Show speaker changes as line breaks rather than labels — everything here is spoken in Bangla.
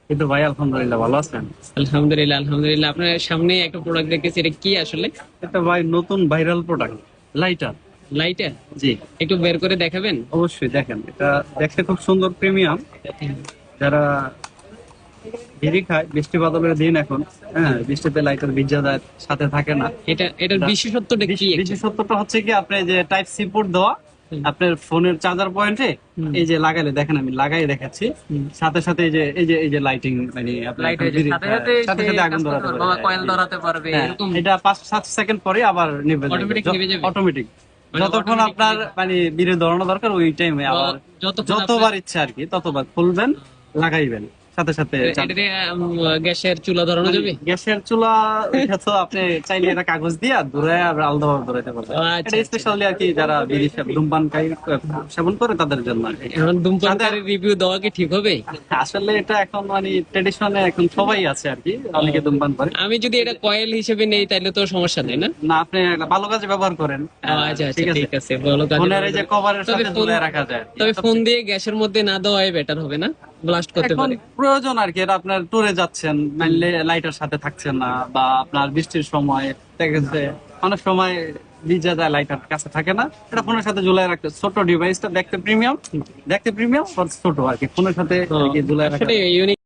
কিন্তু ভাই আলহামদুলিল্লাহ ভালো আছেন।
আলহামদুলিল্লাহ আলহামদুলিল্লাহ। আপনার সামনে একটা প্রোডাক্ট দেখতেছি, এটা কি আসলে?
এটা ভাই নতুন ভাইরাল প্রোডাক্ট, লাইটার।
লাইটার?
জি,
একটু বের করে দেখাবেন?
অবশ্যই দেখেন, এটা দেখতে খুব সুন্দর, প্রিমিয়াম। যারা বিড়ি খায় বৃষ্টি বাদলের দিন এখন, হ্যাঁ, বৃষ্টিতে লাইটার ভিজা যায়, সাথে থাকে না।
এটার বিশেষত্বটা কি actually?
বিশেষত্বটা হচ্ছে কি, আপনি যে টাইপ সি পোর্ট দেওয়া
হুম।
আপনার ফোনের চার্জার পয়েন্টে,
হুম।
এই যে লাগাইলে দেখেন, আমি লাগাই দেখাচ্ছি,
হুম।
সাথে সাথে এই যে লাইটিং, মানে আপনার
লাইট
এখন বিড়ি-
সাথে সাথে
সাথে
সে
সাথে আগুন
কাজ করতে
ধরাতে
পারবে
পারে।
বা কয়েল ধরাতে পারবে,
হ্যাঁ,
এরকম
এটা 5-7 সেকেন্ড পরে আবার নিভে
অটোমেটিক নিভে যাবে।
অটোমেটিক।
মানে
যতক্ষণ
automatic
আপনার মানে বিড়ি ধরানো দরকার ওই টাইমে আবার
যতক্ষণ
যতবার ইচ্ছা আর কি ততবার খুলবেন, লাগাইবেন, সাথে সাথে
এটাতে গ্যাসের চুলা ধরানো যাবে?
গ্যাসের চুলা। এটা তো আপনি চাইলে এটা কাগজ দিয়ে দূরে আলাদাভাবে ধরাইতে পারবেন।
ও, আচ্ছা,
এটা
আচ্ছা।
স্পেশালি আর কি যারা বিড়ি ধূমপানকারী সেবন করে তাদের জন্য আর কি।
এখন ধূমপানকারীর রিভিউ দেওয়া কি ঠিক হবে?
আসলে এটা এখন মানে ট্রেডিশনে এখন সবাই আছে আর কি, অনেকে ধূমপান করে।
আমি যদি এটা কয়েল হিসেবে নেই তাহলে তো সমস্যা নেই না?
না, আপনি এটা ভালো কাজে ব্যবহার করেন।
ও, আচ্ছা আচ্ছা,
ঠিক আছে,
ঠিক আছে, বলো কাজে
ফোনের এই যে
ব্যবহার।
কভারের
তবে
সাথে
ফোন
ঝুলিয়ে রাখা যায় আর কি।
তবে ফোন দিয়ে গ্যাসের মধ্যে না দেওয়াই বেটার হবে না? ব্লাস্ট করতে
এখন
পারে।
প্রয়োজন আর কি, এটা আপনার ট্যুরে যাচ্ছেন, মানলে লাইটার সাথে থাকছেন না, বা আপনার বৃষ্টির সময় দেখা গেছে অনেক সময় ভিজা যায়, লাইটার কাছে থাকে না, এটা ফোনের সাথে ঝুলাই রাখতে, ছোট ডিভাইসটা দেখতে প্রিমিয়াম, ছোট আর কি, ফোনের সাথে আর কি ঝুলাই রাখা।
সেটাই ইউনিক।